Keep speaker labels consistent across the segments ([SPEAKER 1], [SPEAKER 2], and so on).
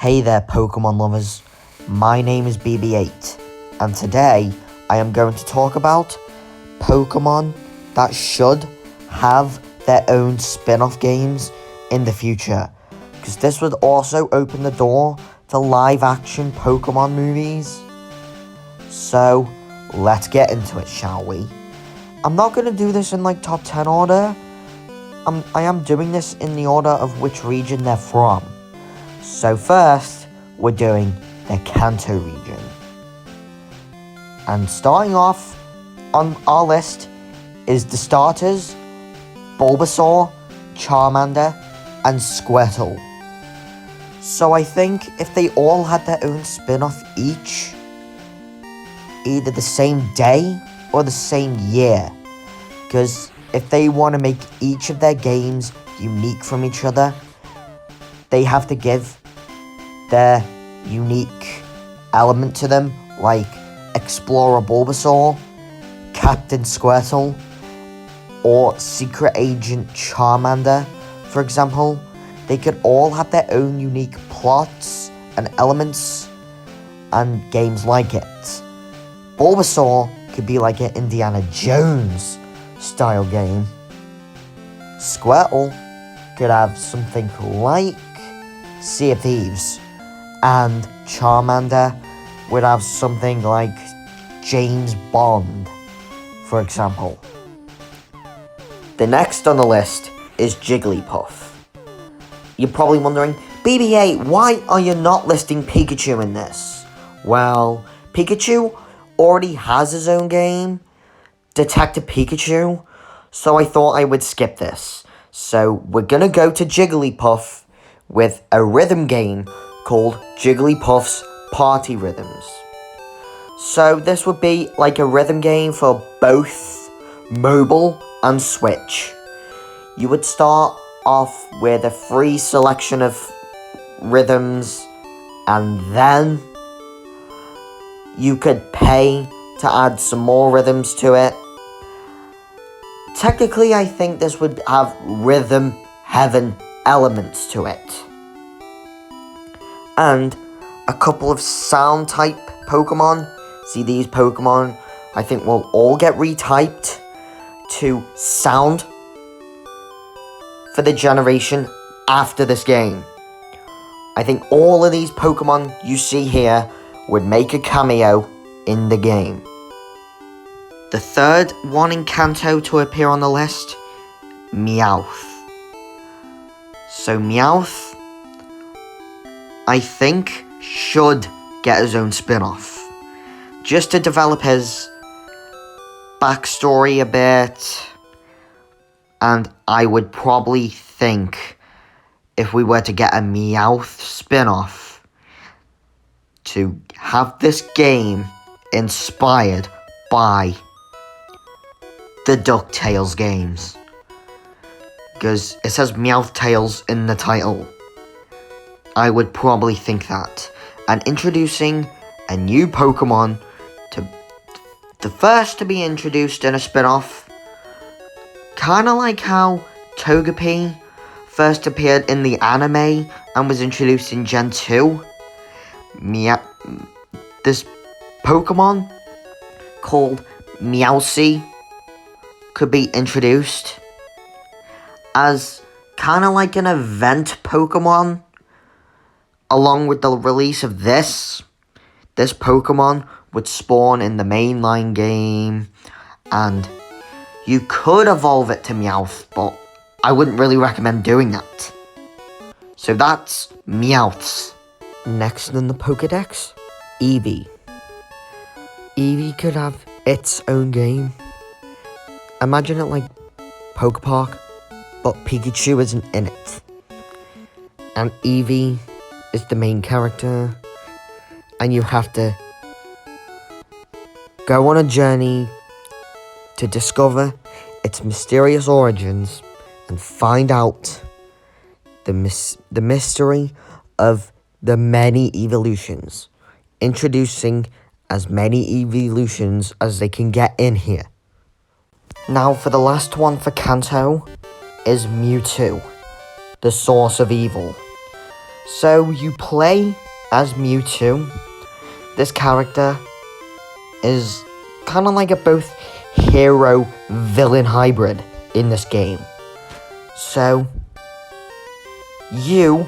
[SPEAKER 1] Hey there, Pokemon lovers. My name is BB8, and today I am going to talk about Pokemon that should have their own spin-off games in the future, because this would also open the door to live-action Pokemon movies. So, let's get into it, shall we? I'm not going to do this in top 10 order. I am doing this in the order of which region they're from. So first, we're doing the Kanto region. And starting off on our list is the starters, Bulbasaur, Charmander, and Squirtle. So I think if they all had their own spin-off each, either the same day or the same year, because if they want to make each of their games unique from each other, they have to give their unique element to them, like Explorer Bulbasaur, Captain Squirtle, or Secret Agent Charmander, for example. They could all have their own unique plots and elements and games like it. Bulbasaur could be like an Indiana Jones style game. Squirtle could have something like Sea of Thieves, and Charmander would have something like James Bond, for example. The next on the list is Jigglypuff. You're probably wondering, BB8, why are you not listing Pikachu in this? Well, Pikachu already has his own game, Detective Pikachu, so I thought I would skip this. So we're gonna go to Jigglypuff with a rhythm game called Jigglypuff's Party Rhythms. So this would be like a rhythm game for both mobile and Switch. You would start off with a free selection of rhythms, and then you could pay to add some more rhythms to it. Technically, I think this would have rhythm heaven elements to it. And a couple of sound type Pokemon. See, these Pokemon, I think, will all get retyped to sound for the generation after this game. I think all of these Pokemon you see here would make a cameo in the game. The third one in Kanto to appear on the list, Meowth. So Meowth, I think, should get his own spin-off, just to develop his backstory a bit. And I would probably think, if we were to get a Meowth spin-off, to have this game inspired by the DuckTales games, because it says Meowth Tales in the title. I would probably think that. And introducing a new Pokemon, to the first to be introduced in a spin-off, kind of like how Togepi first appeared in the anime and was introduced in Gen 2. This Pokemon called Meowsy could be introduced as kind of like an event Pokemon. Along with the release of this Pokemon would spawn in the mainline game, and you could evolve it to Meowth, but I wouldn't really recommend doing that. So that's Meowths. Next in the Pokedex, Eevee. Eevee could have its own game. Imagine it like Pokepark, but Pikachu isn't in it. And Eevee is the main character, and you have to go on a journey to discover its mysterious origins and find out the mystery of the many evolutions, introducing as many evolutions as they can get in here. Now for the last one for Kanto is Mewtwo, the source of evil. So you play as Mewtwo. This character is kind of like a both hero-villain hybrid in this game. So you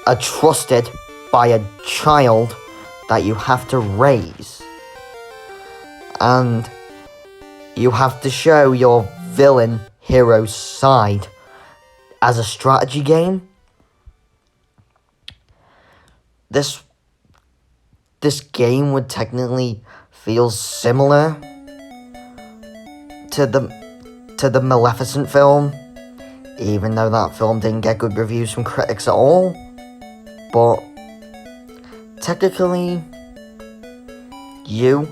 [SPEAKER 1] are trusted by a child that you have to raise. And you have to show your villain hero side as a strategy game. This game would technically feel similar to the Maleficent film, even though that film didn't get good reviews from critics at all. But technically, you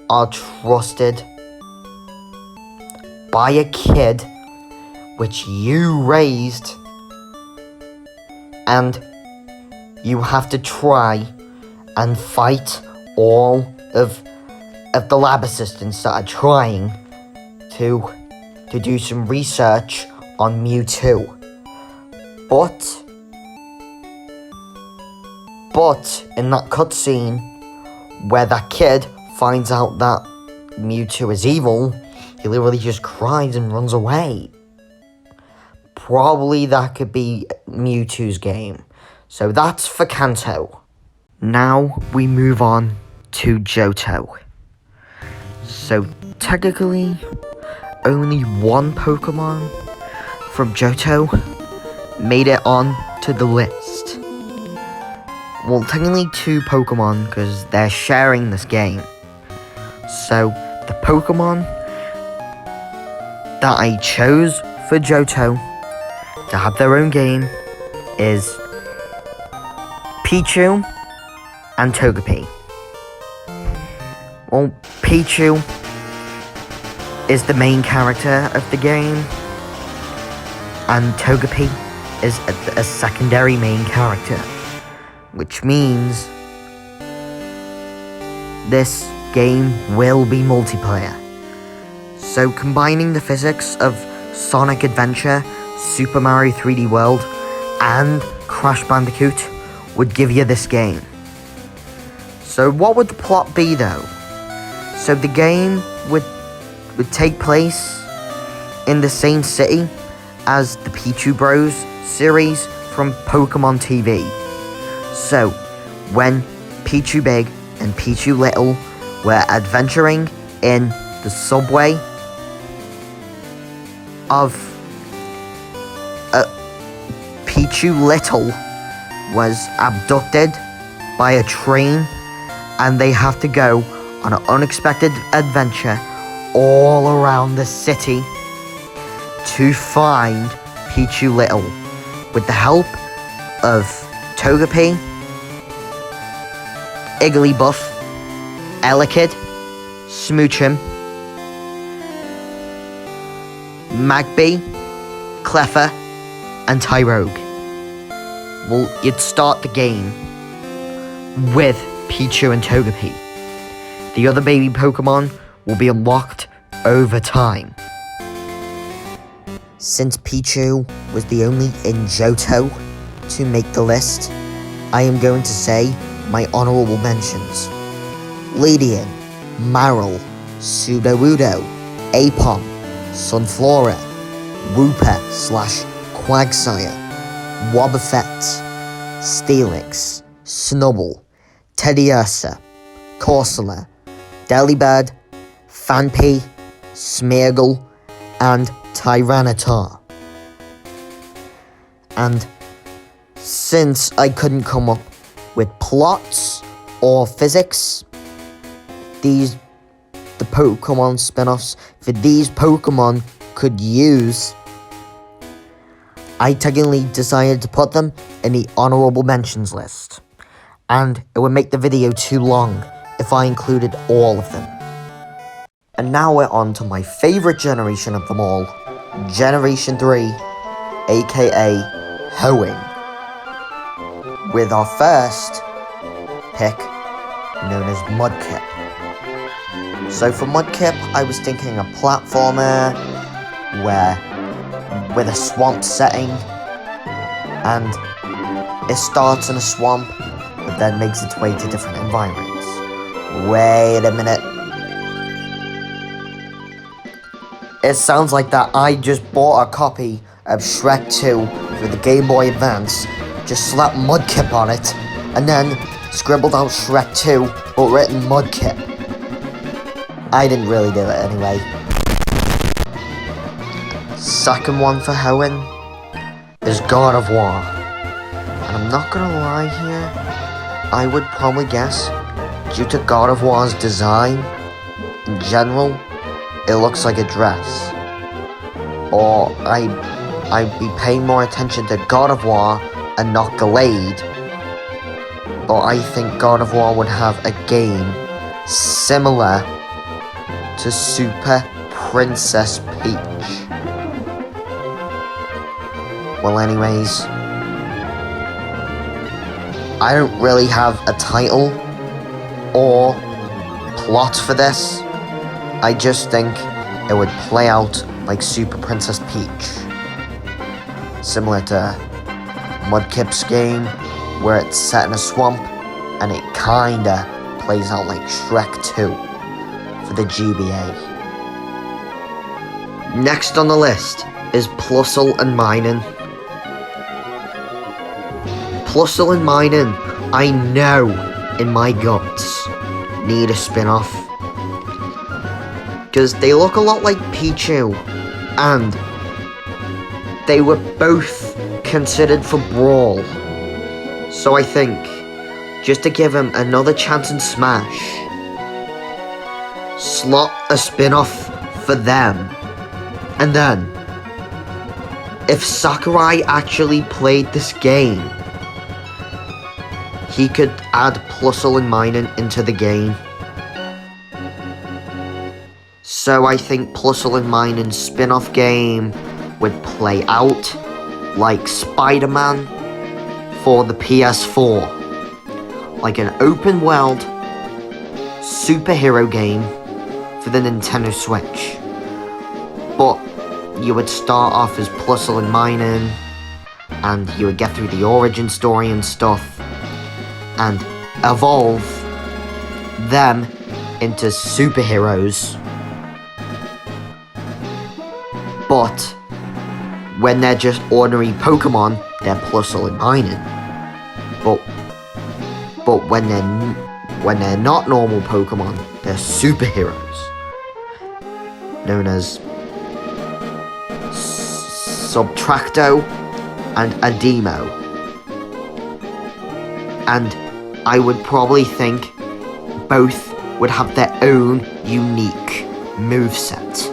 [SPEAKER 1] are trusted by a kid which you raised, and you have to try and fight all of the lab assistants that are trying to do some research on Mewtwo. But in that cutscene where that kid finds out that Mewtwo is evil, he literally just cries and runs away. Probably that could be Mewtwo's game. So that's for Kanto. Now we move on to Johto. So technically, only one Pokemon from Johto made it on to the list. Well, technically 2 Pokemon, because they're sharing this game. So the Pokemon that I chose for Johto to have their own game is Pichu and Togepi. Well, Pichu is the main character of the game, and Togepi is a secondary main character, which means this game will be multiplayer. So combining the physics of Sonic Adventure, Super Mario 3D World, and Crash Bandicoot would give you this game. So what would the plot be though? So the game would take place in the same city as the Pichu Bros series from Pokemon TV. So when Pichu Big and Pichu Little were adventuring in the subway of Pichu Little was abducted by a train, and they have to go on an unexpected adventure all around the city to find Pichu Little with the help of Togepi, Igglybuff, Elekid, Smoochum, Magby, Cleffa, and Tyrogue. Well, you'd start the game with Pichu and Togepi. The other baby Pokemon will be unlocked over time. Since Pichu was the only in Johto to make the list, I am going to say my honorable mentions. Ledian, Marill, Sudowoodo, Aipom, Sunflora, Wooper/Quagsire, Wobbuffet, Steelix, Snubbull, Teddiursa, Corsola, Delibird, Phanpy, Smeargle, and Tyranitar. And since I couldn't come up with plots or physics, the Pokemon spin-offs for these Pokemon could use, I technically decided to put them in the honorable mentions list. And it would make the video too long if I included all of them. And now we're on to my favorite generation of them all, Generation 3, aka Hoenn. With our first pick, known as Mudkip. So for Mudkip, I was thinking a platformer with a swamp setting, and It starts in a swamp, but then makes its way to different environments. Wait a minute. It sounds like that I just bought a copy of Shrek 2 for the Game Boy Advance, just slapped Mudkip on it, and then scribbled out Shrek 2, but written Mudkip. I didn't really do it anyway. Second one for Hoenn is God of War. And I'm not gonna lie here, I would probably guess, due to God of War's design, in general, it looks like a dress. Or I'd be paying more attention to God of War and not Gallade. But I think God of War would have a game similar to Super Princess Peach. Well, anyways, I don't really have a title or plot for this. I just think it would play out like Super Princess Peach. Similar to Mudkip's game, where it's set in a swamp, and it kinda plays out like Shrek 2 for the GBA. Next on the list is Plusle and Minun. Plusle and Minun, I know in my guts, need a spin-off. Because they look a lot like Pichu, and they were both considered for Brawl. So I think, just to give him another chance in Smash, slot a spin-off for them. And then, if Sakurai actually played this game, he could add Plusle and Minun into the game. So I think Plusle and Minun's spin-off game would play out like Spider-Man for the PS4. Like an open world superhero game for the Nintendo Switch. But you would start off as Plusle and Minun, and you would get through the origin story and stuff, and evolve them into superheroes. But when they're just ordinary Pokemon, they're Plusle and Minun. But when they're not normal Pokemon, they're superheroes, known as Subtracto and Ademo. And I would probably think both would have their own unique moveset,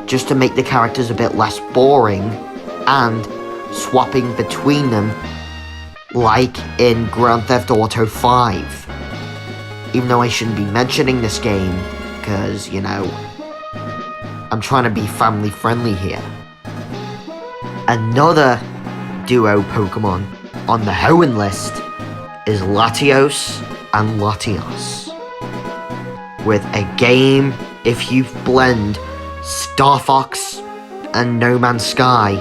[SPEAKER 1] just to make the characters a bit less boring, and swapping between them like in Grand Theft Auto 5. Even though I shouldn't be mentioning this game, because, you know, I'm trying to be family friendly here. Another duo Pokemon on the Hoenn list is Latios and Latias. With a game, if you blend Star Fox and No Man's Sky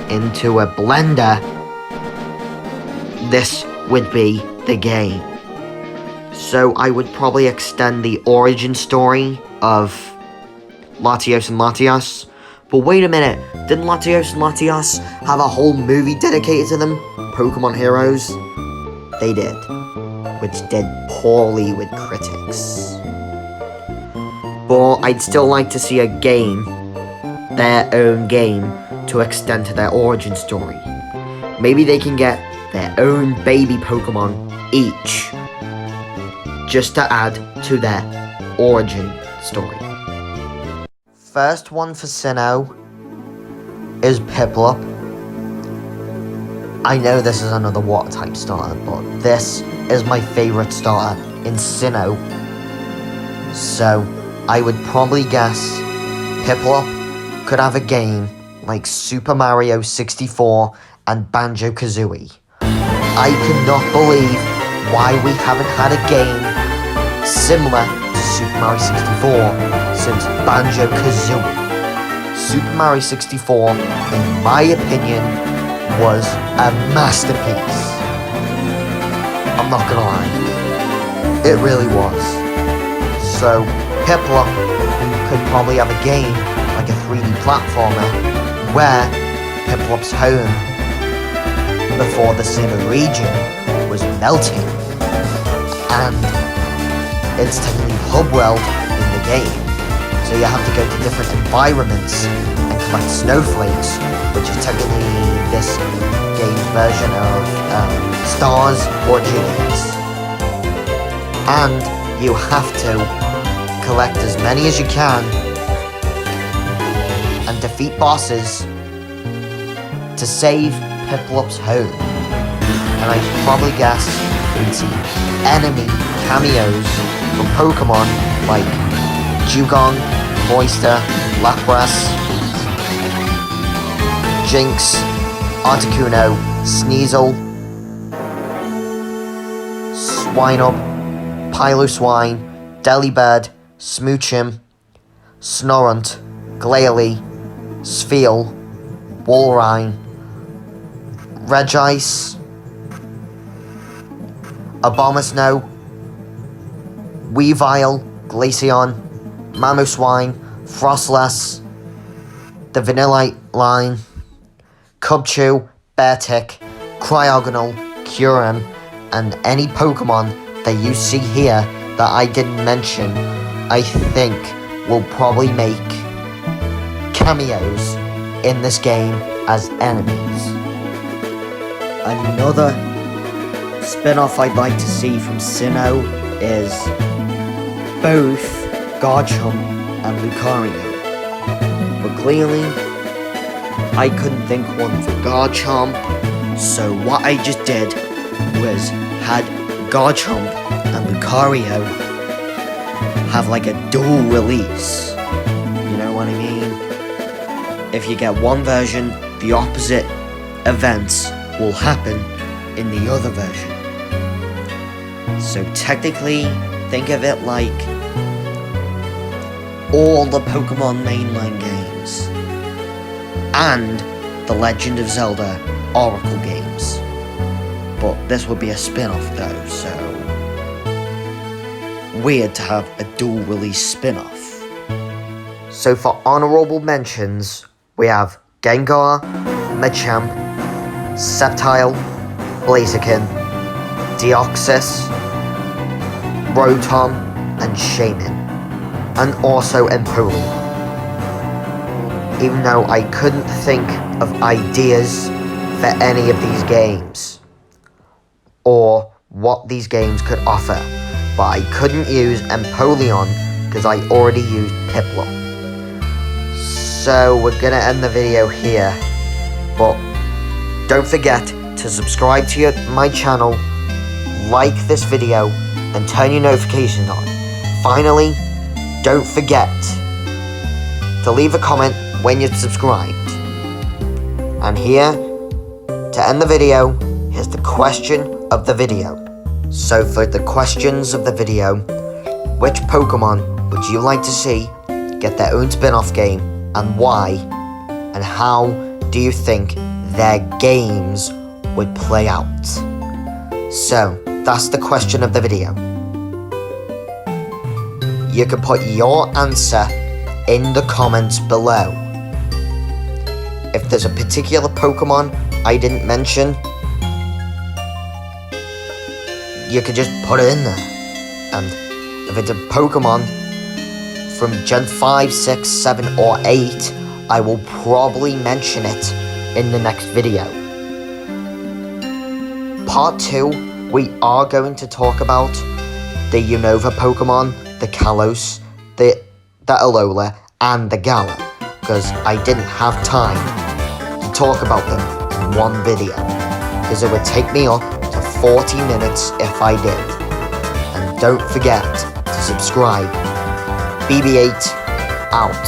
[SPEAKER 1] into a blender, this would be the game. So I would probably extend the origin story of Latios and Latias. But wait a minute, didn't Latios and Latias have a whole movie dedicated to them? Pokemon Heroes? They did, which did poorly with critics. But I'd still like to see a game, their own game, to extend to their origin story. Maybe they can get their own baby Pokemon each, just to add to their origin story. First one for Sinnoh is Piplup. I know this is another water-type starter, but this is my favourite starter in Sinnoh. So, I would probably guess Piplup could have a game like Super Mario 64 and Banjo-Kazooie. I could not believe why we haven't had a game similar to Super Mario 64 since Banjo-Kazooie. Super Mario 64, in my opinion, was a masterpiece. I'm not gonna lie. It really was. So, Piplup could probably have a game, like a 3D platformer, where Piplup's home, before the Sinnoh region, was melting. And it's technically hub world in the game. So you have to go to different environments and collect snowflakes, which is technically this game's version of stars or genies. And you have to collect as many as you can and defeat bosses to save Piplup's home. And I probably guess you'd see enemy cameos from Pokemon like Dewgong, Moister, Lapras, Jinx, Articuno, Sneasel, Swinub, Piloswine, Delibird, Smoochum, Snorunt, Glalie, Spheal, Walrein, Regice, Abomasnow, Weavile, Glaceon, Mamoswine, Frostless, the Vanillite line, Cubchoo, Beartick, Cryogonal, Kyurem, and any Pokemon that you see here that I didn't mention, I think will probably make cameos in this game as enemies. Another spin-off I'd like to see from Sinnoh is both Garchomp and Lucario. But clearly, I couldn't think one for Garchomp, so what I just did was had Garchomp and Lucario have like a dual release. You know what I mean? If you get one version, the opposite events will happen in the other version. So technically, think of it like all the Pokemon mainline games and the Legend of Zelda Oracle games. But this would be a spin-off though, so weird to have a dual release spin-off. So for honorable mentions, we have Gengar, Machamp, Sceptile, Blaziken, Deoxys, Rotom, and Shaymin, and also Empoleon. Even though I couldn't think of ideas for any of these games, or what these games could offer, but I couldn't use Empoleon because I already used Piplup. So we're gonna end the video here, but don't forget to subscribe to my channel, like this video, and turn your notifications on. Finally, don't forget to leave a comment when you're subscribed. And here, to end the video, here's the question of the video. So for the questions of the video, which Pokemon would you like to see get their own spin-off game, and why? And how do you think their games would play out? So, that's the question of the video. You can put your answer in the comments below. If there's a particular Pokemon I didn't mention, you could just put it in there. And if it's a Pokemon from Gen 5, 6, 7, or 8, I will probably mention it in the next video. Part 2, we are going to talk about the Unova Pokemon, the Kalos, the Alola, and the Galar, because I didn't have time to talk about them in one video, because it would take me up to 40 minutes if I did. And don't forget to subscribe. BB8 out.